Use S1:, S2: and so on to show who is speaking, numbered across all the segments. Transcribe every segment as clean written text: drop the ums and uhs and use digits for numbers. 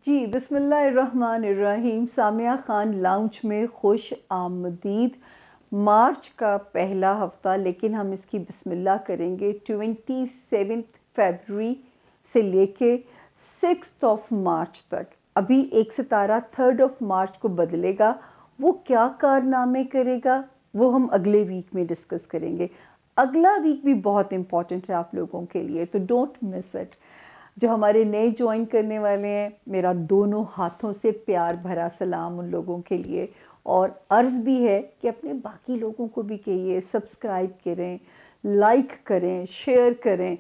S1: जी, बिस्मिल्लाहिर्रहमानिर्रहीम। सामिया खान लाउंज में खुश आमदीद। मार्च का पहला हफ्ता, लेकिन हम इसकी बिस्मिल्लाह करेंगे 27 फरवरी से लेके 6 मार्च तक। अभी एक सितारा 3 मार्च को बदलेगा। वो क्या कारनामे करेगा वो हम अगले वीक में डिस्कस करेंगे। अगला वीक भी बहुत इम्पॉर्टेंट है आप लोगों के लिए, तो डोंट मिस इट। जो हमारे नए ज्वाइन करने वाले हैं, मेरा दोनों हाथों से प्यार भरा सलाम उन लोगों के लिए। और अर्ज़ भी है कि अपने बाकी लोगों को भी कहिए, सब्सक्राइब करें, लाइक करें, शेयर करें।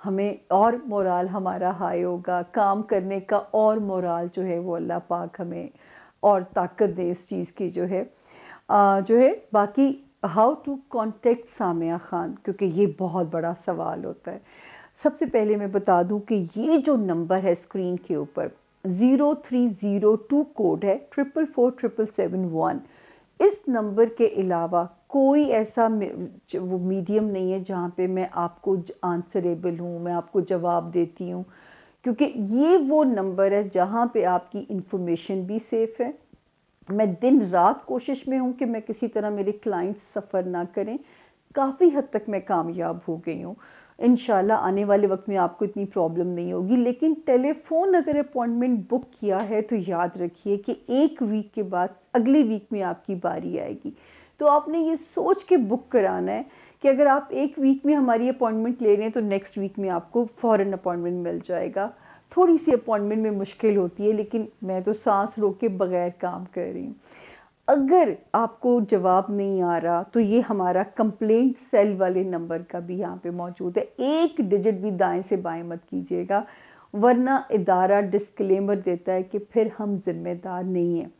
S1: हमें और मोराल हमारा हाई होगा, काम करने का और मोराल जो है वो अल्लाह पाक हमें और ताकत दे इस चीज़ की जो है बाकी। How to contact Samia Khan, क्योंकि ये बहुत बड़ा सवाल होता है। सबसे पहले मैं बता दूं कि ये जो नंबर है स्क्रीन के ऊपर 0302 कोड है 444771। इस नंबर के अलावा कोई ऐसा वो मीडियम नहीं है जहाँ पे मैं आपको आंसरेबल हूँ, मैं आपको जवाब देती हूँ। क्योंकि ये वो नंबर है जहाँ पे आपकी इंफॉर्मेशन भी सेफ़ है। मैं दिन रात कोशिश में हूँ कि मैं किसी तरह मेरे क्लाइंट्स सफ़र ना करें। काफ़ी हद तक मैं कामयाब हो गई हूँ। इंशाल्लाह आने वाले वक्त में आपको इतनी प्रॉब्लम नहीं होगी। लेकिन टेलीफोन अगर अपॉइंटमेंट बुक किया है तो याद रखिए कि एक वीक के बाद अगले वीक में आपकी बारी आएगी। तो आपने ये सोच के बुक कराना है कि अगर आप एक वीक में हमारी अपॉइंटमेंट ले रहे हैं तो नेक्स्ट वीक में आपको फ़ौरन अपॉइंटमेंट मिल जाएगा। थोड़ी सी अपॉइंटमेंट में मुश्किल होती है, लेकिन मैं तो सांस रोक के बगैर काम कर रही हूँ। अगर आपको जवाब नहीं आ रहा तो ये हमारा कंप्लेंट सेल वाले नंबर का भी यहाँ पे मौजूद है। एक डिजिट भी दाएं से बाएं मत कीजिएगा, वरना इदारा डिस्क्लेमर देता है कि फिर हम जिम्मेदार नहीं हैं।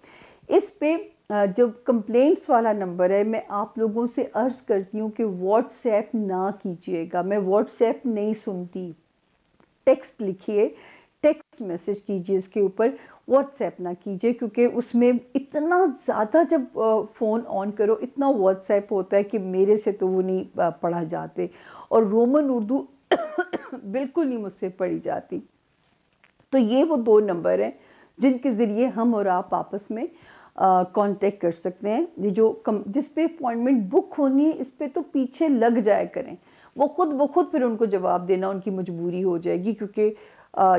S1: इस पे जो कंप्लेंट्स वाला नंबर है, मैं आप लोगों से अर्ज़ करती हूँ कि व्हाट्सएप ना कीजिएगा। मैं व्हाट्सएप नहीं सुनती। टेक्स्ट लिखिए, टेक्स्ट मैसेज कीजिए इसके ऊपर, व्हाट्सएप ना कीजिए। क्योंकि उसमें इतना ज़्यादा जब फ़ोन ऑन करो इतना व्हाट्सएप होता है कि मेरे से तो वो नहीं पढ़ा जाते। और रोमन उर्दू बिल्कुल नहीं मुझसे पढ़ी जाती। तो ये वो दो नंबर हैं जिनके ज़रिए हम और आप आपस में कांटेक्ट कर सकते हैं। ये जो जिस पे अपॉइंटमेंट बुक होनी है इस पे तो पीछे लग जाया करें। वो खुद फिर उनको जवाब देना उनकी मजबूरी हो जाएगी। क्योंकि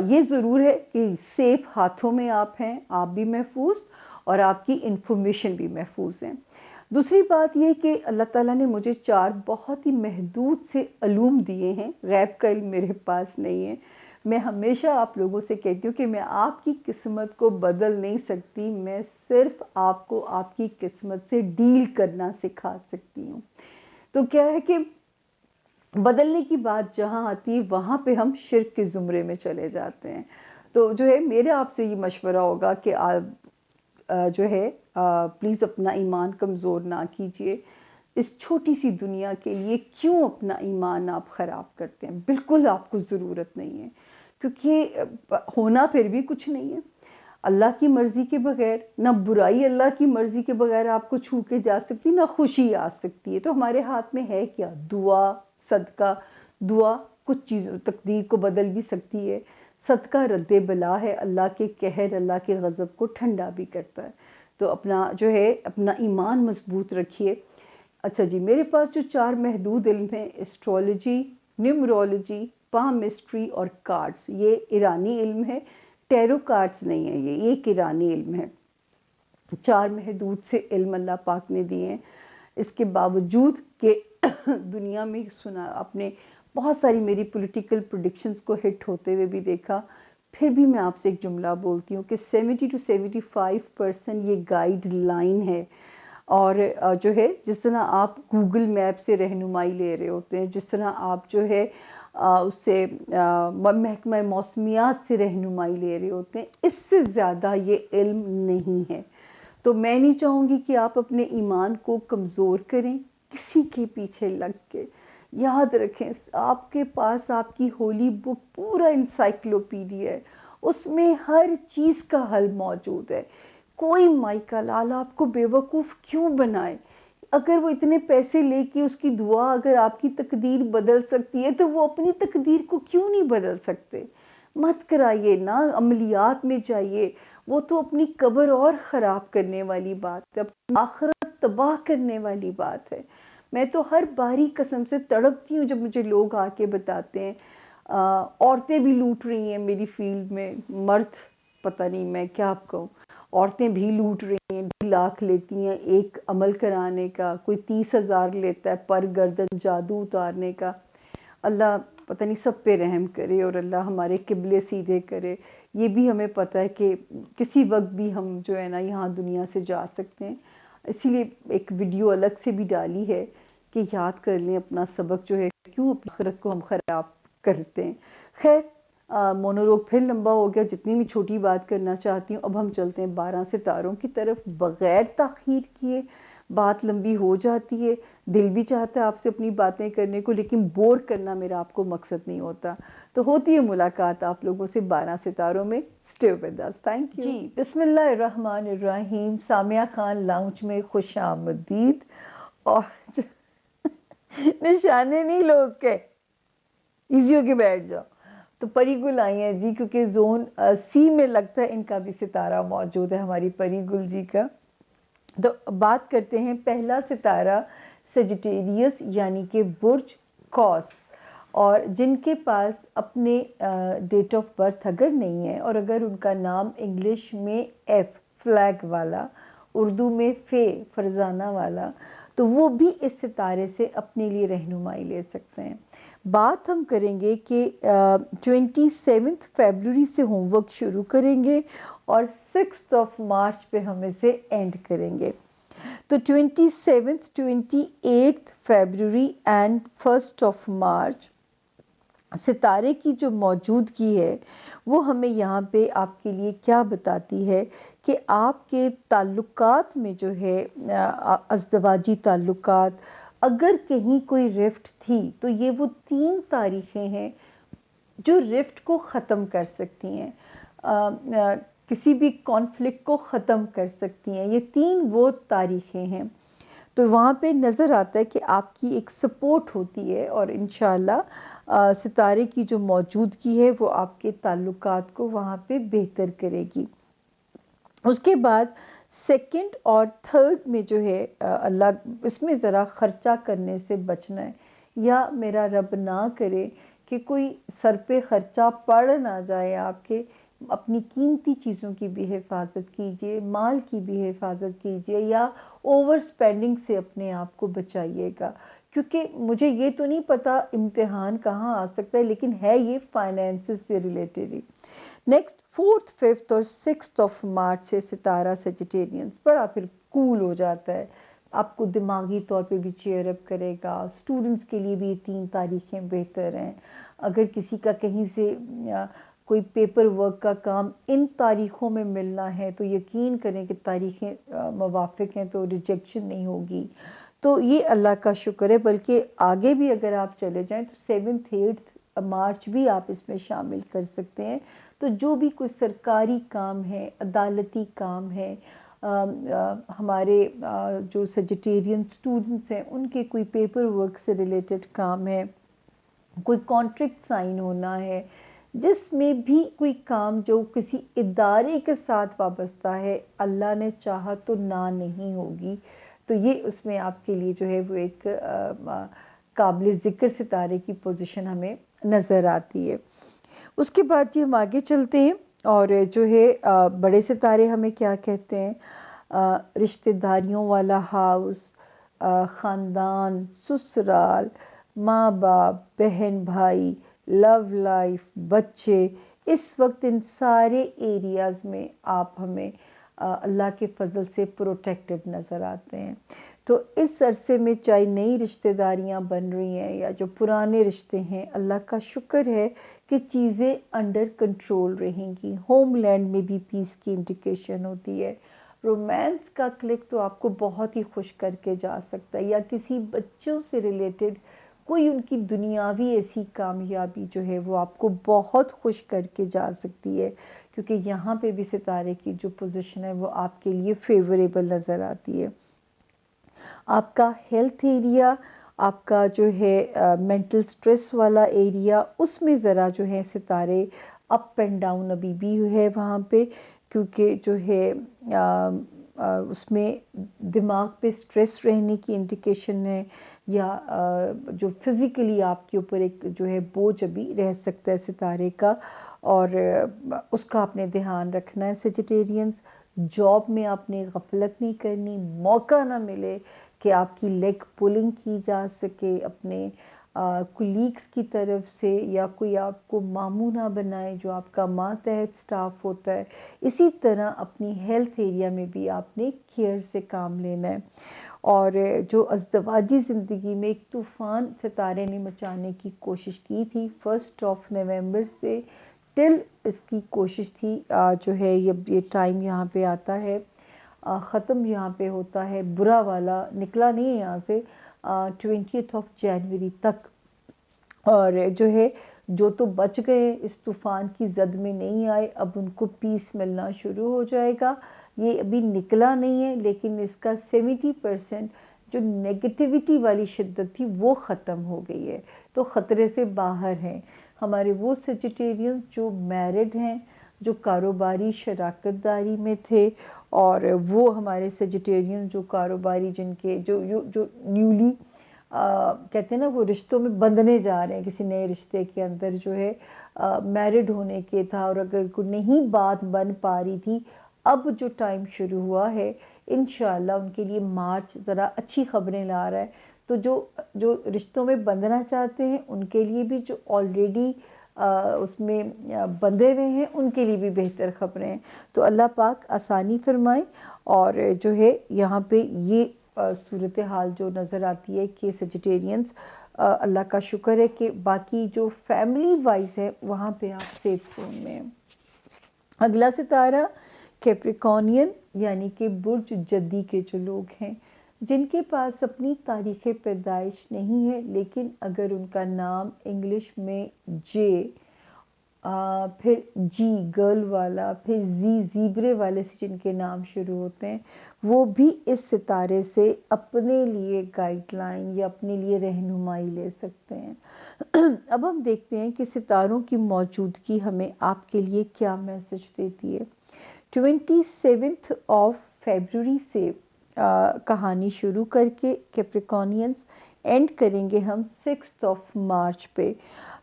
S1: ये ज़रूर है कि सेफ़ हाथों में आप हैं, आप भी महफूज और आपकी इंफॉर्मेशन भी महफूज है। दूसरी बात ये कि अल्लाह ताला ने मुझे 4 बहुत ही महदूद से अलूम दिए हैं। गैब का इल्म मेरे पास नहीं है। मैं हमेशा आप लोगों से कहती हूँ कि मैं आपकी किस्मत को बदल नहीं सकती, मैं सिर्फ आपको आपकी किस्मत से डील करना सिखा सकती हूँ। तो क्या है कि बदलने की बात जहाँ आती है वहाँ पे हम शिर्क के ज़ुमरे में चले जाते हैं। तो जो है मेरा आपसे ये मशवरा होगा कि आप जो है प्लीज़ अपना ईमान कमज़ोर ना कीजिए। इस छोटी सी दुनिया के लिए क्यों अपना ईमान आप ख़राब करते हैं? बिल्कुल आपको ज़रूरत नहीं है। क्योंकि होना फिर भी कुछ नहीं है। अल्लाह की मर्ज़ी के बगैर ना बुराई अल्लाह की मर्ज़ी के बगैर आपको छू के जा सकती, ना खुशी आ सकती है। तो हमारे हाथ में है क्या? दुआ, सदका। दुआ कुछ चीज़ों तकदीर को बदल भी सकती है। सदका रद्दे बला है, अल्लाह के कहर, अल्लाह के गज़ब को ठंडा भी करता है। तो अपना जो है अपना ईमान मजबूत रखिए। अच्छा जी, मेरे पास जो 4 महदूद इल्म हैं, एस्ट्रोलॉजी, न्यूमरोलॉजी, पामिस्ट्री और कार्ड्स, ये ईरानी इल्म है। टैरो कार्ड्स नहीं है, ये एक ईरानी इल्म है। 4 महदूद से इल्म अल्लाह पाक ने दिए हैं। इसके बावजूद कि दुनिया में सुना आपने बहुत सारी मेरी पॉलिटिकल प्रेडिक्शंस को हिट होते हुए भी देखा, फिर भी मैं आपसे एक जुमला बोलती हूँ कि 70 to 75% ये गाइडलाइन है। और जो है जिस तरह आप गूगल मैप से रहनुमाई ले रहे होते हैं, जिस तरह आप जो है उससे महकमा मौसमियात से रहनुमाई ले रहे होते हैं, इससे ज़्यादा ये इल्म नहीं है। तो मैं नहीं चाहूँगी कि आप अपने ईमान को कमज़ोर करें किसी के पीछे लग के। याद रखें, आपके पास आपकी होली बुक पूरा इंसाइक्लोपीडिया है, उसमें हर चीज़ का हल मौजूद है। कोई माई का लाल आपको बेवकूफ़ क्यों बनाए? अगर वो इतने पैसे लेके उसकी दुआ अगर आपकी तकदीर बदल सकती है तो वो अपनी तकदीर को क्यों नहीं बदल सकते? मत कराइए ना, अमलियात में जाइए, वो तो अपनी कब्र और ख़राब करने वाली बात है, अपनी आखिरत तबाह करने वाली बात है। मैं तो हर बारी कसम से तड़पती हूँ जब मुझे लोग आके बताते हैं औरतें भी लूट रही हैं मेरी फील्ड में, मर्द पता नहीं मैं क्या आपको कहूँ, औरतें भी लूट रही हैं, 2 लाख लेती हैं एक अमल कराने का, कोई 30,000 लेता है पर गर्दन जादू उतारने का। अल्लाह पता नहीं सब पे रहम करे और अल्लाह हमारे किबले सीधे करे। ये भी हमें पता है कि किसी वक्त भी हम जो है ना यहाँ दुनिया से जा सकते हैं, इसीलिए एक वीडियो अलग से भी डाली है कि याद कर लें अपना सबक जो है, क्यों अपनी आखिरत को हम ख़राब करते हैं। खैर मोनोलॉग फिर लंबा हो गया, जितनी भी छोटी बात करना चाहती हूँ। अब हम चलते हैं 12 सितारों की तरफ। बग़ैर ताख़ीर किए बात लंबी हो जाती है, दिल भी चाहता है आपसे अपनी बातें करने को, लेकिन बोर करना मेरा आपको मकसद नहीं होता। तो होती है मुलाकात आप लोगों से 12 सितारों में। Stay with us, thank you जी। बिस्मिल्लाहिर्रहमानिर्रहीम। सामिया खान लाउंज में खुश आमदीद। और निशाने नहीं लो उसके, इजी होके बैठ जाओ। तो परी गुल आई हैं जी, क्योंकि जोन सी में लगता है इनका भी सितारा मौजूद है, हमारी परी गुल जी का। तो बात करते हैं पहला सितारा सजिटेरियस यानी कि बुर्ज कौस, और जिनके पास अपने डेट ऑफ बर्थ अगर नहीं है, और अगर उनका नाम इंग्लिश में एफ फ्लैग वाला, उर्दू में फे फरजाना वाला, तो वो भी इस सितारे से अपने लिए रहनुमाई ले सकते हैं। बात हम करेंगे कि 27 फरवरी से होमवर्क शुरू करेंगे और 6 मार्च पे हम इसे एंड करेंगे। तो 27, 28 फरवरी एंड 1 मार्च सितारे की जो मौजूदगी है वो हमें यहाँ पे आपके लिए क्या बताती है कि आपके ताल्लुकात में जो है अज़दवाजी ताल्लुकात, अगर कहीं कोई रिफ्ट थी तो ये वो 3 तारीखें हैं जो रिफ्ट को ख़त्म कर सकती हैं, किसी भी कॉन्फ्लिक्ट को ख़त्म कर सकती हैं। ये 3 वो तारीखें हैं। तो वहाँ पे नज़र आता है कि आपकी एक सपोर्ट होती है, और इंशाअल्लाह सितारे की जो मौजूदगी है वो आपके ताल्लुकात को वहाँ पे बेहतर करेगी। उसके बाद 2 और 3 में जो है अल्लाह इसमें ज़रा ख़र्चा करने से बचना है, या मेरा रब ना करे कि कोई सर पे ख़र्चा पड़ ना जाए आपके। अपनी कीमती चीज़ों की भी हिफाजत कीजिए, माल की भी हिफाजत कीजिए, या ओवर स्पेंडिंग से अपने आप को बचाइएगा, क्योंकि मुझे ये तो नहीं पता इम्तिहान कहाँ आ सकता है, लेकिन है ये फाइनेंसेस से रिलेटेड ही। नेक्स्ट 4th, 5th और 6 मार्च से सितारा सजिटेरियंस बड़ा फिर कूल हो जाता है, आपको दिमागी तौर पे भी चेयर अप करेगा। स्टूडेंट्स के लिए भी ये 3 तारीखें बेहतर हैं। अगर किसी का कहीं से कोई पेपर वर्क का काम इन तारीख़ों में मिलना है तो यकीन करें कि तारीखें मुवाफ़िक हैं तो रिजेक्शन नहीं होगी। तो ये अल्लाह का शुक्र है। बल्कि आगे भी अगर आप चले जाएं तो 7th, 8th मार्च भी आप इसमें शामिल कर सकते हैं। तो जो भी कोई सरकारी काम है, अदालती काम है, हमारे जो सजिटेरियन स्टूडेंट्स हैं उनके कोई पेपर वर्क से रिलेटेड काम है, कोई कॉन्ट्रैक्ट साइन होना है, जिसमें भी कोई काम जो किसी इदारे के साथ वाबस्ता है, अल्लाह ने चाहा तो ना नहीं होगी। तो ये उसमें आपके लिए जो है वो एक काबिल ज़िक्र सितारे की पोजीशन हमें नज़र आती है। उसके बाद जी हम आगे चलते हैं, और जो है बड़े सितारे हमें क्या कहते हैं। रिश्तेदारियों वाला हाउस, ख़ानदान, ससुराल, माँ बाप, बहन भाई, लव लाइफ, बच्चे, इस वक्त इन सारे एरियाज़ में आप हमें अल्लाह के फ़ज़ल से प्रोटेक्टेड नज़र आते हैं। तो इस अरसे में चाहे नई रिश्तेदारियां बन रही हैं या जो पुराने रिश्ते हैं, अल्लाह का शुक्र है कि चीज़ें अंडर कंट्रोल रहेंगी। होमलैंड में भी पीस की इंडिकेशन होती है। रोमांस का क्लिक तो आपको बहुत ही खुश करके जा सकता है, या किसी बच्चों से रिलेटेड कोई उनकी दुनियावी ऐसी कामयाबी जो है वो आपको बहुत खुश करके जा सकती है, क्योंकि यहाँ पे भी सितारे की जो पोजीशन है वो आपके लिए फेवरेबल नज़र आती है। आपका हेल्थ एरिया, आपका जो है मेंटल स्ट्रेस वाला एरिया, उसमें ज़रा जो है सितारे अप एंड डाउन अभी भी है वहाँ पे, क्योंकि जो है उसमें दिमाग पे स्ट्रेस रहने की इंडिकेशन है, या जो फिज़िकली आपके ऊपर एक जो है बोझ अभी रह सकता है सितारे का, और उसका आपने ध्यान रखना है सेजिटेरियंस। जॉब में आपने गफलत नहीं करनी, मौका ना मिले कि आपकी लेग पुलिंग की जा सके अपने कुलीग्स की तरफ से, या कोई आपको मामू ना बनाए जो आपका मातहत स्टाफ होता है। इसी तरह अपनी हेल्थ एरिया में भी आपने केयर से काम लेना है। और जो अज़दवाजी ज़िंदगी में एक तूफ़ान सितारे ने मचाने की कोशिश की थी 1 नवंबर से टिल, इसकी कोशिश थी जो है ये टाइम यहाँ पे आता है, ख़त्म यहाँ पे होता है, बुरा वाला निकला नहीं है यहाँ से 20 जनवरी तक। और जो है जो तो बच गए इस तूफ़ान की ज़द में नहीं आए, अब उनको पीस मिलना शुरू हो जाएगा। ये अभी निकला नहीं है, लेकिन इसका 70% जो नेगेटिविटी वाली शिद्दत थी वो ख़त्म हो गई है, तो ख़तरे से बाहर हैं हमारे वो सेजिटेरियन जो मैरिड हैं, जो कारोबारी शराकतदारी में थे, और वो हमारे सेजिटेरियन जो कारोबारी जिनके जो न्यूली कहते हैं ना, वो रिश्तों में बंधने जा रहे हैं, किसी नए रिश्ते के अंदर जो है मैरिड होने के था, और अगर कोई नहीं बात बन पा रही थी, अब जो टाइम शुरू हुआ है इंशाल्लाह उनके लिए मार्च ज़रा अच्छी खबरें ला रहा है। तो जो जो रिश्तों में बंधना चाहते हैं उनके लिए भी, जो ऑलरेडी उसमें बंधे हुए हैं उनके लिए भी बेहतर खबरें हैं। तो अल्लाह पाक आसानी फरमाए। और जो है यहाँ पे ये सूरत हाल जो नज़र आती है कि सेजिटेरियंस, अल्लाह का शुक्र है कि बाकी जो फैमिली वाइज है वहाँ पे आप सेफ जोन में हैं। अगला सितारा कैप्रिकॉनियन, यानी कि बुर्ज जद्दी के जो लोग हैं, जिनके पास अपनी तारीख़ पैदाइश नहीं है, लेकिन अगर उनका नाम इंग्लिश में जे, फिर जी गर्ल वाला, फिर जी ज़ीब्रे वाले से जिनके नाम शुरू होते हैं, वो भी इस सितारे से अपने लिए गाइडलाइन या अपने लिए रहनुमाई ले सकते हैं। अब हम देखते हैं कि सितारों की मौजूदगी हमें आपके लिए क्या मैसेज देती है। 27 फरवरी से कहानी शुरू करके कैप्रिकॉनियंस एंड करेंगे हम 6 मार्च पे।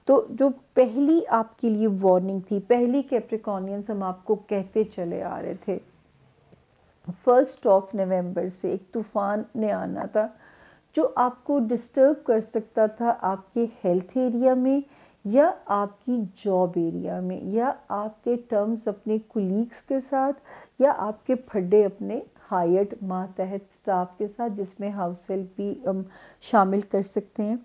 S1: तो जो पहली आपके लिए वार्निंग थी, पहली कैप्रिकॉनियंस हम आपको कहते चले आ रहे थे, 1 नवंबर से एक तूफ़ान ने आना था जो आपको डिस्टर्ब कर सकता था आपके हेल्थ एरिया में, या आपकी जॉब एरिया में, या आपके टर्म्स अपने कुलीग्स के साथ, या आपके फड्डे अपने हायर्ड मातहत स्टाफ के साथ, जिसमें हाउस हेल्प भी हम शामिल कर सकते हैं।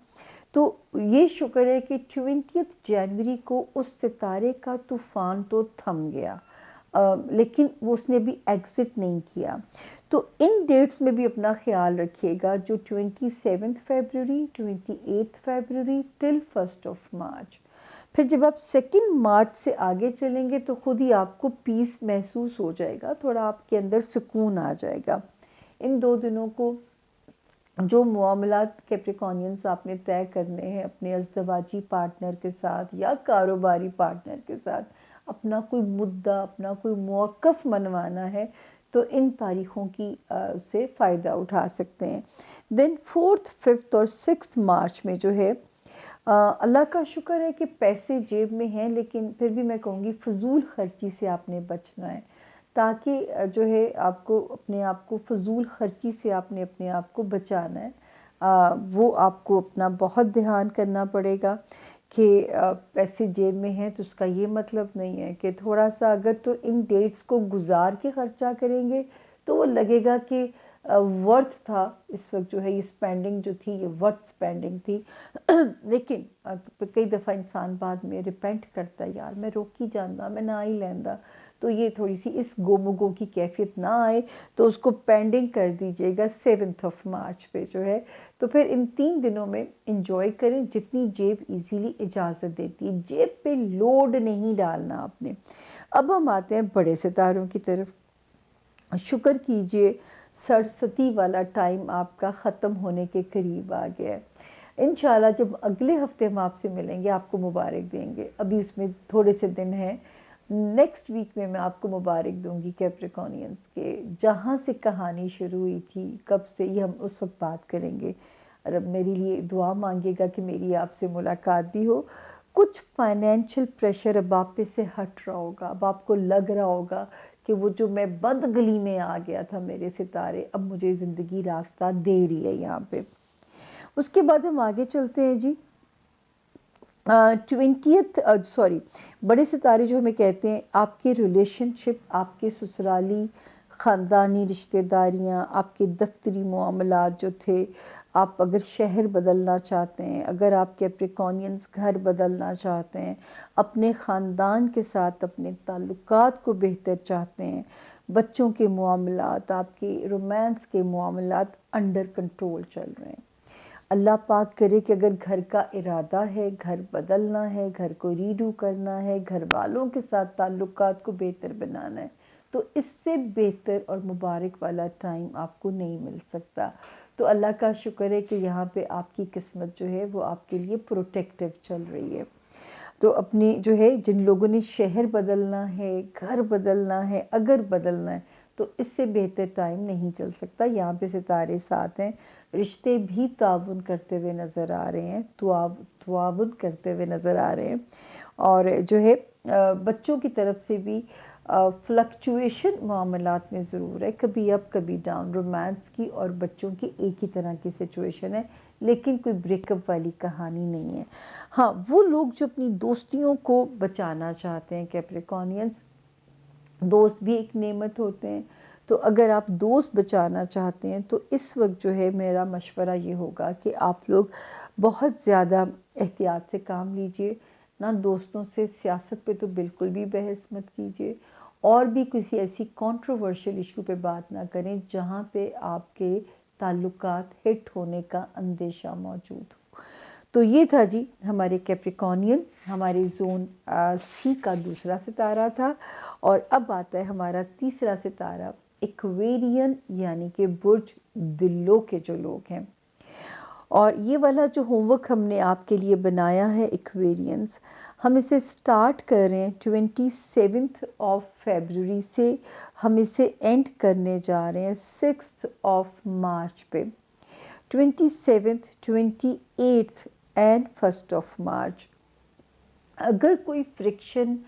S1: तो ये शुक्र है कि 20 जनवरी को उस सितारे का तूफ़ान तो थम गया, लेकिन वो उसने भी एग्ज़िट नहीं किया। तो इन डेट्स में भी अपना ख्याल रखिएगा, जो 27 फरवरी, 28 फरवरी टिल 1 मार्च। फिर जब आप 2 मार्च से आगे चलेंगे तो खुद ही आपको पीस महसूस हो जाएगा, थोड़ा आपके अंदर सुकून आ जाएगा। इन 2 दिनों को जो मामलात कैप्रिकॉनियंस आपने तय करने हैं अपने अज़दवाजी पार्टनर के साथ या कारोबारी पार्टनर के साथ, अपना कोई मुद्दा, अपना कोई मौक़िफ़ मनवाना है, तो इन तारीख़ों की से फ़ायदा उठा सकते हैं। देन 4th, 5th और 6th मार्च में जो है अल्लाह का शुक्र है कि पैसे जेब में हैं, लेकिन फिर भी मैं कहूँगी फ़िज़ूल ख़र्ची से आपने बचना है, ताकि जो है आपको अपने आप को फ़िज़ूल ख़र्ची से आपने अपने आप को बचाना है। वो आपको अपना बहुत ध्यान करना पड़ेगा कि पैसे जेब में हैं, तो उसका ये मतलब नहीं है कि थोड़ा-सा अगर तो इन डेट्स को गुज़ार के ख़र्चा करेंगे, तो वो लगेगा कि वर्थ था, इस वक़्त जो है ये स्पेंडिंग जो थी ये वर्थ स्पेंडिंग थी। लेकिन कई दफ़ा इंसान बाद में रिपेंट करता है, यार मैं रोक ही जांदा, मैं ना ही लैंदा। तो ये थोड़ी-सी इस गोमोगो की कैफ़ियत ना आए, तो उसको पेंडिंग कर दीजिएगा 7 मार्च पे जो है। तो फिर इन 3 दिनों में एंजॉय करें जितनी जेब इजीली इजाज़त देती है, जेब पे लोड नहीं डालना आपने। अब हम आते हैं बड़े सितारों की तरफ। शुक्र कीजिए सरस्वती वाला टाइम आपका ख़त्म होने के करीब आ गया है। इंशाल्लाह जब अगले हफ्ते हम आपसे मिलेंगे आपको मुबारक देंगे, अभी उसमें थोड़े से दिन हैं। नेक्स्ट वीक में मैं आपको मुबारक दूंगी कैप्रिकॉनियंस के, जहाँ से कहानी शुरू हुई थी, कब से, ये हम उस वक्त बात करेंगे। और अब मेरे लिए दुआ मांगिएगा कि मेरी आपसे मुलाकात भी हो। कुछ फाइनेंशियल प्रेशर अब आप पे से हट रहा होगा, अब आपको लग रहा होगा कि वो जो मैं बंद गली में आ गया था मेरे सितारे, अब मुझे ज़िंदगी रास्ता दे रही है यहाँ पे। उसके बाद हम आगे चलते हैं जी। 20th सॉरी, बड़े सितारे जो हमें कहते हैं आपके रिलेशनशिप, आपके ससुराली ख़ानदानी रिश्तेदारियाँ, आपके दफ्तरी मामलात जो थे, आप अगर शहर बदलना चाहते हैं, अगर आप कैप्रिकॉनियंस घर बदलना चाहते हैं, अपने ख़ानदान के साथ अपने ताल्लुकात को बेहतर चाहते हैं, बच्चों के मामलात, आपके रोमांस के मामलात अंडर कंट्रोल चल रहे हैं, अल्लाह पाक करे कि अगर घर का इरादा है, घर बदलना है, घर को रीडू करना है, घर वालों के साथ ताल्लुकात को बेहतर बनाना है, तो इससे बेहतर और मुबारक वाला टाइम आपको नहीं मिल सकता। तो अल्लाह का शुक्र है कि यहाँ पे आपकी किस्मत जो है वो आपके लिए प्रोटेक्टिव चल रही है। तो अपने जो है, जिन लोगों ने शहर बदलना है, घर बदलना है, अगर बदलना है, तो इससे बेहतर टाइम नहीं चल सकता। यहाँ पे सितारे साथ हैं, रिश्ते भी ताउन करते हुए नज़र आ रहे हैं, तुआवुन करते हुए नज़र आ रहे हैं। और जो है बच्चों की तरफ से भी फ्लक्चुएशन मामलात में ज़रूर है, कभी अप कभी डाउन, रोमांस की और बच्चों की एक ही तरह की सिचुएशन है, लेकिन कोई ब्रेकअप वाली कहानी नहीं है। हाँ, वो लोग जो अपनी दोस्तियों को बचाना चाहते हैं, कैप्रिकॉनियंस, दोस्त भी एक नेमत होते हैं, तो अगर आप दोस्त बचाना चाहते हैं तो इस वक्त जो है मेरा मशवरा ये होगा कि आप लोग बहुत ज़्यादा एहतियात से काम लीजिए। ना दोस्तों से सियासत पे तो बिल्कुल भी बहस मत कीजिए, और भी किसी ऐसी कंट्रोवर्शियल इशू पे बात ना करें जहाँ पे आपके ताल्लुकात हिट होने का अंदेशा मौजूद हो। तो ये था जी हमारे कैप्रिकॉनियन, हमारे जोन सी का दूसरा सितारा था। और अब आता है हमारा तीसरा सितारा इक्वेरियन, यानी कि बुर्ज दिलों के जो लोग हैं। और ये वाला जो होमवर्क हमने आपके लिए बनाया है इक्वेरियंस, हम इसे स्टार्ट कर रहे हैं 27 ऑफ फरवरी से, हम इसे एंड करने जा रहे हैं 6 ऑफ मार्च पे। 27th, 28th and 1 of March. अगर कोई फ्रिक्शन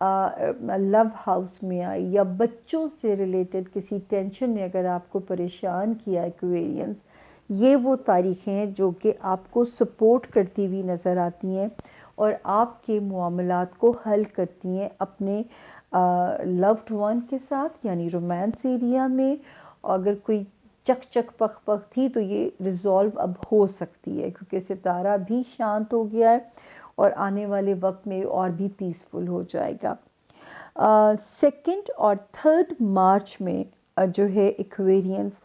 S1: लव हाउस में आई, या बच्चों से रिलेटेड किसी टेंशन ने अगर आपको परेशान किया एक्वेरियंस, ये वो तारीखें हैं जो कि आपको सपोर्ट करती हुई नज़र आती हैं और आपके मामलात को हल करती हैं अपने लव्ड वन के साथ, यानी रोमांस एरिया में। अगर कोई चक चक पख पख थी तो ये रिज़ॉल्व अब हो सकती है, क्योंकि सितारा भी शांत हो गया है और आने वाले वक्त में और भी पीसफुल हो जाएगा। 2 और 3 मार्च में जो है एक्वेरियंस,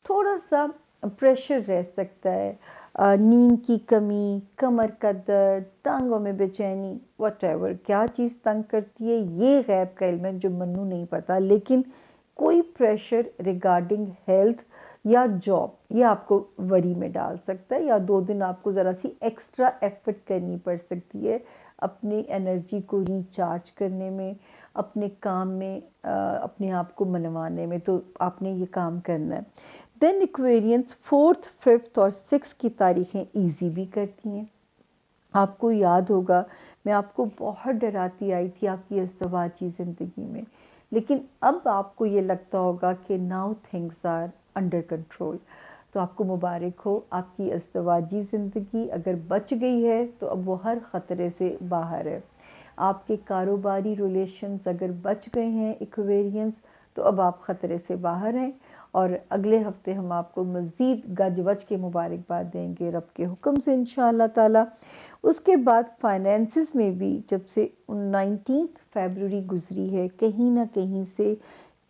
S1: थोड़ा सा प्रेशर रह सकता है, नींद की कमी, कमर का दर्द, टांगों में बेचैनी, व्हाटएवर क्या चीज़ तंग करती है ये गैब का इल्म है जो मन्नू नहीं पता, लेकिन कोई प्रेशर रिगार्डिंग हेल्थ या जॉब ये आपको वरी में डाल सकता है, या 2 दिन आपको ज़रा सी एक्स्ट्रा एफर्ट करनी पड़ सकती है अपनी एनर्जी को रिचार्ज करने में, अपने काम में अपने आप को मनवाने में, तो आपने ये काम करना है। देन एक्वेरियंस 4th, 5th और 6 की तारीखें ईजी भी करती हैं। आपको याद होगा मैं आपको बहुत डराती आई थी आपकी अज़दवाजी ज़िंदगी में, लेकिन अब आपको ये लगता होगा कि now things are under control. तो आपको मुबारक हो, आपकी अज़दवाजी ज़िंदगी अगर बच गई है तो अब वो हर ख़तरे से बाहर है। आपके कारोबारी रिलेशंस अगर बच गए हैं एक्वेरियंस, तो अब आप ख़तरे से बाहर हैं। और अगले हफ्ते हम आपको मज़ीद गज वज के मुबारकबाद देंगे रब के हुक्म से इंशाअल्लाह ताला। उसके बाद फाइनेंसिस में भी जब से 19 फरवरी गुजरी है, कहीं ना कहीं से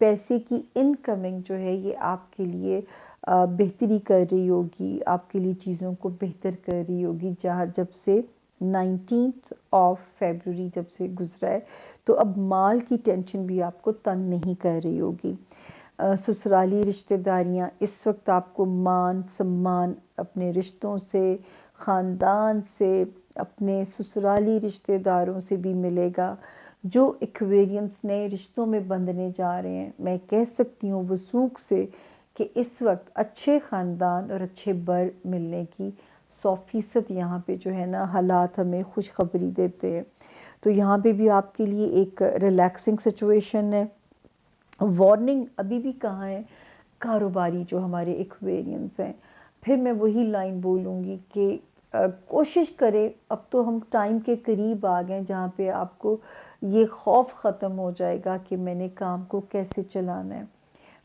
S1: पैसे की इनकमिंग जो है ये आपके लिए बेहतरी कर रही होगी, आपके लिए चीज़ों को बेहतर कर रही होगी। जहाँ जब से 19 ऑफ फरवरी जब से गुजरा है, तो अब माल की टेंशन भी आपको तंग नहीं कर रही होगी। ससुराली रिश्तेदारियां, इस वक्त आपको मान सम्मान अपने रिश्तों से, ख़ानदान से, अपने ससुराली रिश्तेदारों से भी मिलेगा। जो एक्वेरियंस नए रिश्तों में बंधने जा रहे हैं, मैं कह सकती हूँ वसूख से कि इस वक्त अच्छे ख़ानदान और अच्छे बर मिलने की 100% यहाँ पे जो है ना हालात हमें खुशखबरी देते हैं। तो यहाँ पे भी आपके लिए एक रिलैक्सिंग सिचुएशन है। वार्निंग अभी भी कहाँ है, कारोबारी जो हमारे एक्वेरियंस हैं, फिर मैं वही लाइन बोलूँगी कि कोशिश करें, अब तो हम टाइम के करीब आ गए जहाँ पे आपको ये खौफ ख़त्म हो जाएगा कि मैंने काम को कैसे चलाना है,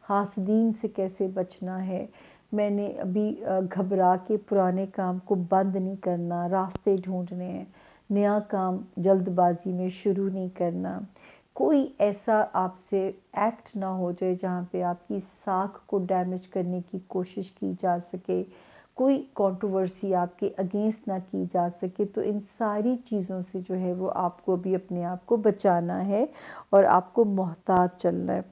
S1: हासदीन से कैसे बचना है, मैंने अभी घबरा के पुराने काम को बंद नहीं करना, रास्ते ढूंढने हैं, नया काम जल्दबाजी में शुरू नहीं करना। कोई ऐसा आपसे एक्ट ना हो जाए जहाँ पे आपकी साख को डैमेज करने की कोशिश की जा सके, कोई कंट्रोवर्सी आपके अगेंस्ट ना की जा सके। तो इन सारी चीज़ों से जो है वो आपको भी अपने आप को बचाना है और आपको मोहतात चलना है।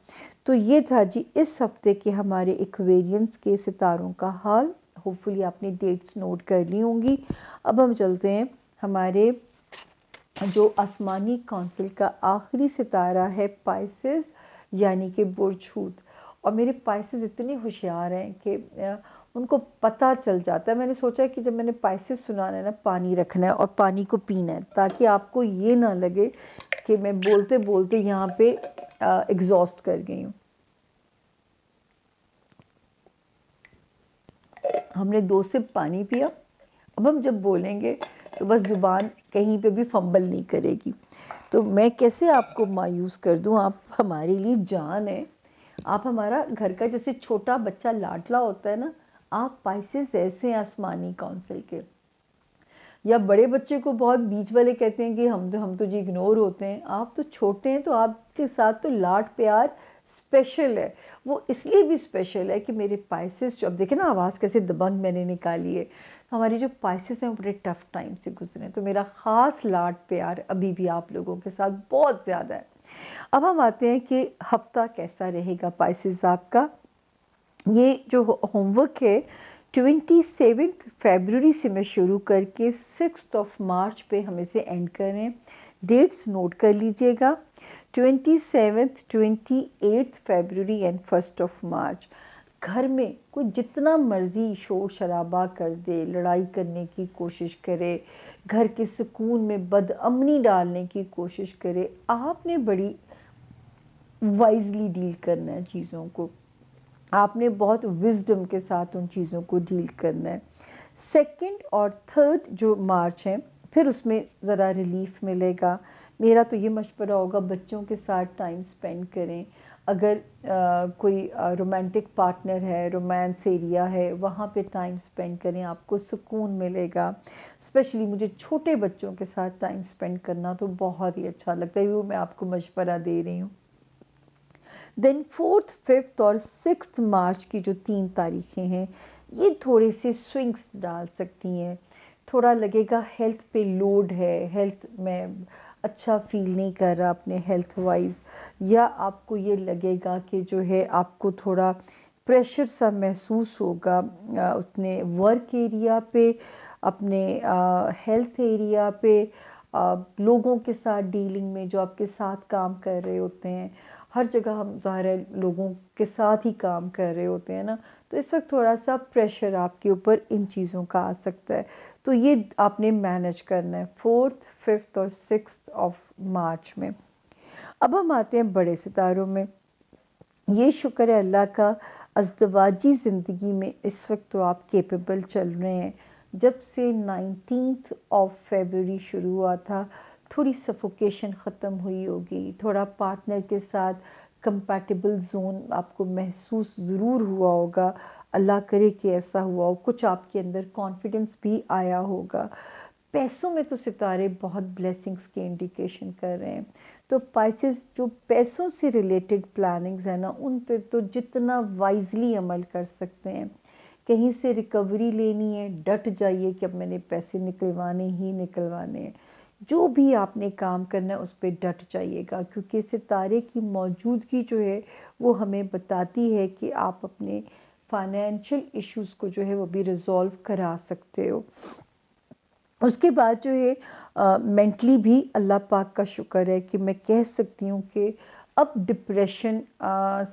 S1: तो ये था जी इस हफ्ते के हमारे एक्वेरियंस के सितारों का हाल। होपफुली आपने डेट्स नोट कर ली होंगी। अब हम चलते हैं हमारे जो आसमानी काउंसिल का आखिरी सितारा है पाइसेस, यानी कि बुर्ज हूत। और मेरे पाइसेस इतने होशियार हैं कि उनको पता चल जाता है। मैंने सोचा कि जब मैंने पाइसेस सुनाना है ना, पानी रखना है और पानी को पीना है, ताकि आपको ये ना लगे कि मैं बोलते बोलते यहाँ पे एग्जॉस्ट कर गई हूँ। हमने 2 सिप पानी पिया। अब हम जब बोलेंगे तो बस ज़ुबान कहीं पे भी फंबल नहीं करेगी। तो मैं कैसे आपको मायूस कर दूं, आप हमारे लिए जान है, आप हमारा घर का जैसे छोटा बच्चा लाडला होता है ना, आप पाइसेस ऐसे आसमानी काउंसिल के। या बड़े बच्चे को बहुत बीच वाले कहते हैं कि हम तो जी इग्नोर होते हैं, आप तो छोटे हैं तो आपके साथ तो लाड प्यार स्पेशल है। वो इसलिए भी स्पेशल है कि मेरे पाइसेस, जो अब देखें ना आवाज़ कैसे दबंग मैंने निकाली है, हमारे जो पाइसेस हैं वो बड़े टफ टाइम से गुजरे हैं। तो मेरा ख़ास लाड प्यार अभी भी आप लोगों के साथ बहुत ज़्यादा है। अब हम आते हैं कि हफ्ता कैसा रहेगा पाइसेस आपका। ये जो होमवर्क है 27 फरवरी से मैं शुरू करके 6 मार्च पे हम इसे एंड करें। डेट्स नोट कर लीजिएगा, 27, 28 फरवरी एंड 1 मार्च। घर में कोई जितना मर्जी शोर शराबा कर दे, लड़ाई करने की कोशिश करे, घर के सुकून में बदअमनी डालने की कोशिश करे, आपने बड़ी वाइजली डील करना है चीज़ों को। आपने बहुत विजडम के साथ उन चीज़ों को डील करना है। 2 और 3 जो मार्च हैं, फिर उसमें ज़रा रिलीफ मिलेगा। मेरा तो ये मशवरा होगा बच्चों के साथ टाइम स्पेंड करें। अगर कोई रोमांटिक पार्टनर है, रोमांस एरिया है, वहाँ पे टाइम स्पेंड करें, आपको सुकून मिलेगा। स्पेशली मुझे छोटे बच्चों के साथ टाइम स्पेंड करना तो बहुत ही अच्छा लगता है, वो मैं आपको मशवरा दे रही हूँ। देन 4, 5 और 6 मार्च की जो 3 तारीखें हैं, ये थोड़े से स्विंग्स डाल सकती हैं। थोड़ा लगेगा हेल्थ पे लोड है, हेल्थ में अच्छा फील नहीं कर रहा अपने हेल्थ वाइज, या आपको ये लगेगा कि जो है आपको थोड़ा प्रेशर सा महसूस होगा अपने वर्क एरिया पे, अपने हेल्थ एरिया पे, लोगों के साथ डीलिंग में, जो आपके साथ काम कर रहे होते हैं। हर जगह हम ज़ाहिर है लोगों के साथ ही काम कर रहे होते हैं ना, तो इस वक्त थोड़ा सा प्रेशर आपके ऊपर इन चीज़ों का आ सकता है। तो ये आपने मैनेज करना है 4, 5 और 6 मार्च में। अब हम आते हैं बड़े सितारों में। ये शुक्र है अल्लाह का, अज़दवाजी ज़िंदगी में इस वक्त तो आप केपेबल चल रहे हैं। जब से 19 फरवरी शुरू हुआ था, थोड़ी सफोकेशन ख़त्म हुई होगी, थोड़ा पार्टनर के साथ कंपैटिबल जोन आपको महसूस ज़रूर हुआ होगा। अल्लाह करे कि ऐसा हुआ हो। कुछ आपके अंदर कॉन्फिडेंस भी आया होगा। पैसों में तो सितारे बहुत ब्लेसिंग्स के इंडिकेशन कर रहे हैं। तो पाइसेस जो पैसों से रिलेटेड प्लानिंग्स हैं ना, उन पे तो जितना वाइजली अमल कर सकते हैं। कहीं से रिकवरी लेनी है, डट जाइए कि अब मैंने पैसे निकलवाने ही निकलवाने हैं। जो भी आपने काम करना है उस पे डट जाइएगा, क्योंकि सितारे की मौजूदगी जो है वो हमें बताती है कि आप अपने फाइनेंशियल इश्यूज़ को जो है वो भी रिज़ॉल्व करा सकते हो। उसके बाद जो है मेंटली भी अल्लाह पाक का शुक्र है कि मैं कह सकती हूँ कि अब डिप्रेशन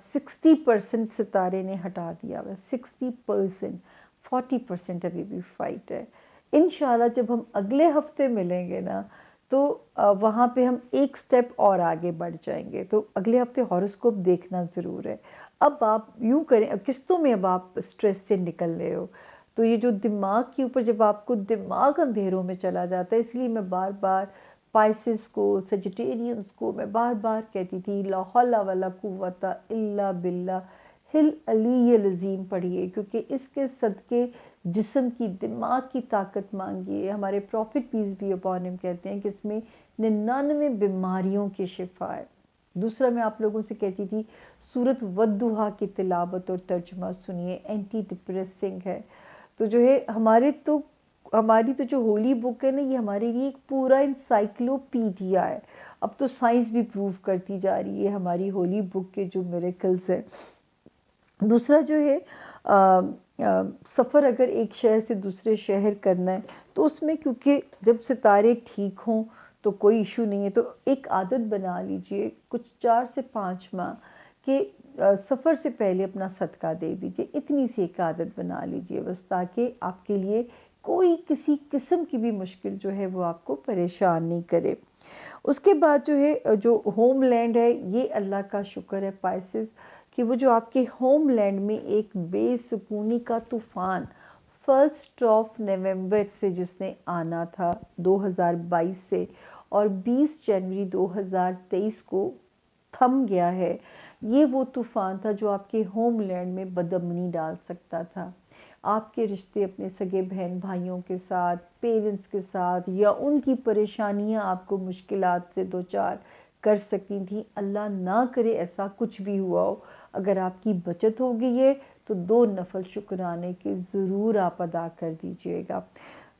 S1: 60% सितारे ने हटा दिया हुआ है। 60%, 40% अभी भी फाइट है। इंशाल्लाह जब हम अगले हफ्ते मिलेंगे ना, तो वहाँ पे हम एक स्टेप और आगे बढ़ जाएंगे। तो अगले हफ्ते हॉरोस्कोप देखना ज़रूर है। अब आप यूँ करें, अब किस्तों में अब आप स्ट्रेस से निकल रहे हो, तो ये जो दिमाग के ऊपर, जब आपको दिमाग अंधेरों में चला जाता है, इसलिए मैं बार बार पाइसेस को, सजिटेरियंस को मैं बार बार कहती थी ला हौला वला कुव्वता इल्ला बिल्ला हिल अली लजीम पढ़िए, क्योंकि इसके सदके जिस्म की, दिमाग की ताकत मांगिए। हमारे प्रॉफिट पीस भी अपॉन हिम कहते हैं कि इसमें 99 बीमारियों की शिफा है। दूसरा मैं आप लोगों से कहती थी सूरत वद्दुहा की तिलावत और तर्जुमा सुनिए, एंटी डिप्रेसिंग है। तो जो है हमारी तो जो होली बुक है ना, ये हमारे लिए एक पूरा इंसाइक्लोपीडिया है। अब तो साइंस भी प्रूव करती जा रही है हमारी होली बुक के जो मिरेकल्स हैं। दूसरा जो है सफ़र अगर एक शहर से दूसरे शहर करना है, तो उसमें क्योंकि जब सितारे ठीक हों तो कोई इशू नहीं है। तो एक आदत बना लीजिए कुछ 4 से 5 माह के सफ़र से पहले अपना सदका दे दीजिए। इतनी सी एक आदत बना लीजिए बस, ताकि आपके लिए कोई किसी किस्म की भी मुश्किल जो है वो आपको परेशान नहीं करे। उसके बाद जो है जो होमलैंड है, ये अल्लाह का शुक्र है पाइसेस, कि वो जो आपके होमलैंड में एक बेसुकूनी का तूफ़ान 1 नवंबर से जिसने आना था 2022 से, और 20 जनवरी 2023 को थम गया है। ये वो तूफ़ान था जो आपके होमलैंड में बदअमनी डाल सकता था। आपके रिश्ते अपने सगे बहन भाइयों के साथ, पेरेंट्स के साथ, या उनकी परेशानियां आपको मुश्किलात से दो चार कर सकती थी। अल्लाह ना करे ऐसा कुछ भी हुआ हो। अगर आपकी बचत हो गई है तो 2 नफल शुक्राने के ज़रूर आप अदा कर दीजिएगा।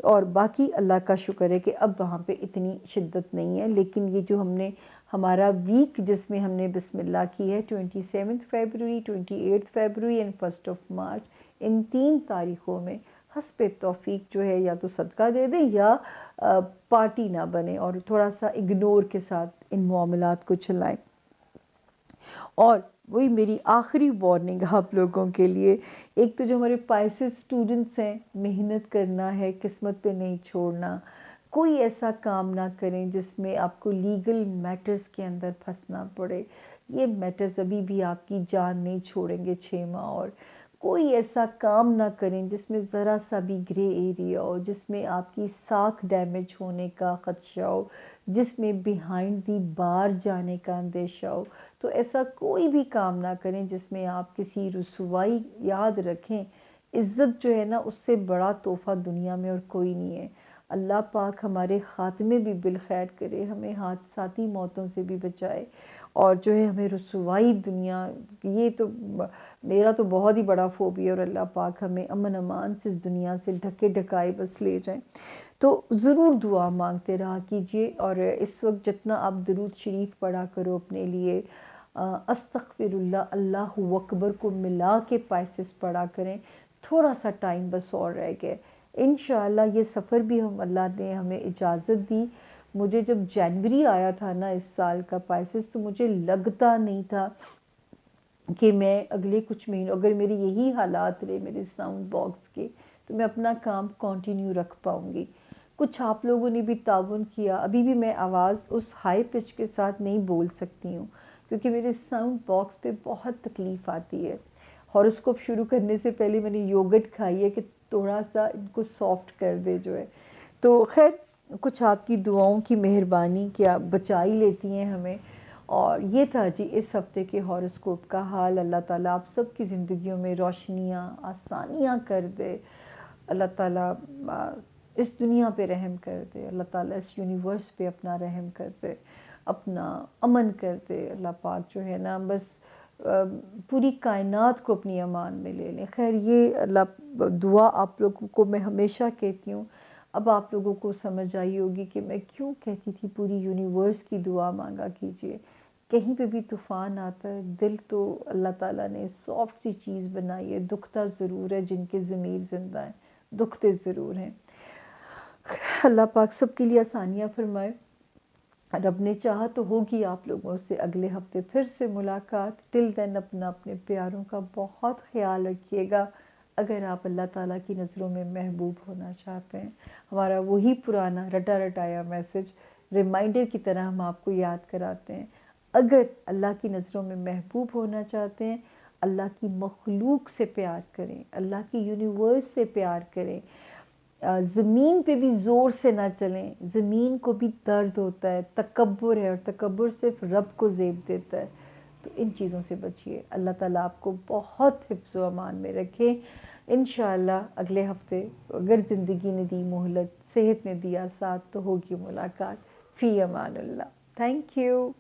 S1: और बाकी अल्लाह का शुक्र है कि अब वहाँ पे इतनी शिद्दत नहीं है। लेकिन ये जो हमने हमारा वीक जिसमें हमने बिस्मिल्लाह की है, 27 फरवरी, 28 फरवरी एंड 1 मार्च, इन 3 तारीख़ों में हस्बे तौफीक जो है या तो सदका दे दें या पार्टी ना बने और थोड़ा सा इग्नोर के साथ इन मामलात को चलाएं। और वही मेरी आखिरी वार्निंग आप लोगों के लिए, एक तो जो हमारे पाइसेस स्टूडेंट्स हैं, मेहनत करना है, किस्मत पे नहीं छोड़ना। कोई ऐसा काम ना करें जिसमें आपको लीगल मैटर्स के अंदर फंसना पड़े। ये मैटर्स अभी भी आपकी जान नहीं छोड़ेंगे 6 माह और। कोई ऐसा काम ना करें जिसमें ज़रा सा भी ग्रे एरिया हो, जिसमें आपकी साख डैमेज होने का ख़दशा हो, जिसमें बिहाइंड दी बार जाने का अंदेशा हो। तो ऐसा कोई भी काम ना करें जिसमें आप किसी रुसवाई, याद रखें इज़्ज़त जो है ना, उससे बड़ा तोहफ़ा दुनिया में और कोई नहीं है। अल्लाह पाक हमारे ख़ात्मे भी बिलखैर करे, हमें हादसाती मौतों से भी बचाए, और जो है हमें रुसवाई दुनिया, ये तो मेरा तो बहुत ही बड़ा फ़ोबिया, और अल्लाह पाक हमें अमन अमान से इस दुनिया से ढके ढकाए बस ले जाएं। तो ज़रूर दुआ मांगते रहा कीजिए। और इस वक्त जितना आप दरूद शरीफ पढ़ा करो अपने लिए, अस्तगफिरुल्लाह, अल्लाहु अकबर को मिला के पाइसेस पढ़ा करें। थोड़ा सा टाइम बस और रह गया। इंशाअल्लाह ये सफ़र भी हम, अल्लाह ने हमें इजाज़त दी। मुझे जब जनवरी आया था ना इस साल का पाइसेस, तो मुझे लगता नहीं था कि मैं अगले कुछ महीनों, अगर मेरी यही हालात रहे मेरे साउंड बॉक्स के, तो मैं अपना काम कंटिन्यू रख पाऊँगी। कुछ आप लोगों ने भी ताउन किया। अभी भी मैं आवाज़ उस हाई पिच के साथ नहीं बोल सकती हूँ, क्योंकि मेरे साउंड बॉक्स पे बहुत तकलीफ़ आती है। हॉरोस्कोप शुरू करने से पहले मैंने योगर्ट खाई है कि थोड़ा सा इनको सॉफ्ट कर दे जो है। तो खैर, कुछ आपकी दुआओं की मेहरबानी क्या बचा ही लेती हैं हमें। और ये था जी इस हफ्ते के हॉरोस्कोप का हाल। अल्लाह ताला आप सबकी ज़िंदगियों में रोशनियाँ, आसानियाँ कर दे। अल्लाह ताला इस दुनिया पे रहम कर दे। अल्लाह ताला इस यूनिवर्स पे अपना रहम कर दे, अपना अमन कर दे। अल्लाह पाक जो है ना, बस पूरी कायनात को अपनी अमान में ले लें। खैर, ये अल्लाह दुआ आप लोगों को मैं हमेशा कहती हूँ, अब आप लोगों को समझ आई होगी कि मैं क्यों कहती थी पूरी यूनिवर्स की दुआ मांगा कीजिए। कहीं पे भी तूफ़ान आता है, दिल तो अल्लाह ताला ने सॉफ्ट सी चीज़ बनाई है, दुखता ज़रूर है, जिनके ज़मीर ज़िंदा हैं, दुखते ज़रूर हैं। अल्लाह पाक सबके लिए आसानियाँ फ़रमाए। रब ने चाहा तो होगी आप लोगों से अगले हफ्ते फिर से मुलाकात। टिल देन अपना अपने प्यारों का बहुत ख्याल रखिएगा। अगर आप अल्लाह ताला की नज़रों में महबूब होना चाहते हैं, हमारा वही पुराना रटा रटाया मैसेज रिमाइंडर की तरह हम आपको याद कराते हैं। अगर अल्लाह की नज़रों में महबूब होना चाहते हैं, अल्लाह की मखलूक से प्यार करें, अल्लाह की यूनिवर्स से प्यार करें। ज़मीन पे भी ज़ोर से ना चलें, ज़मीन को भी दर्द होता है, तकब्बुर है और तकब्बुर सिर्फ रब को ज़ेब देता है। तो इन चीज़ों से बचिए। अल्लाह ताला आपको बहुत हिफ्ज़ व अमान में रखे। इंशाअल्लाह अगले हफ्ते अगर ज़िंदगी ने दी मोहलत, सेहत ने दिया साथ, तो होगी मुलाकात। फ़ी अमानुल्लाह। Thank you.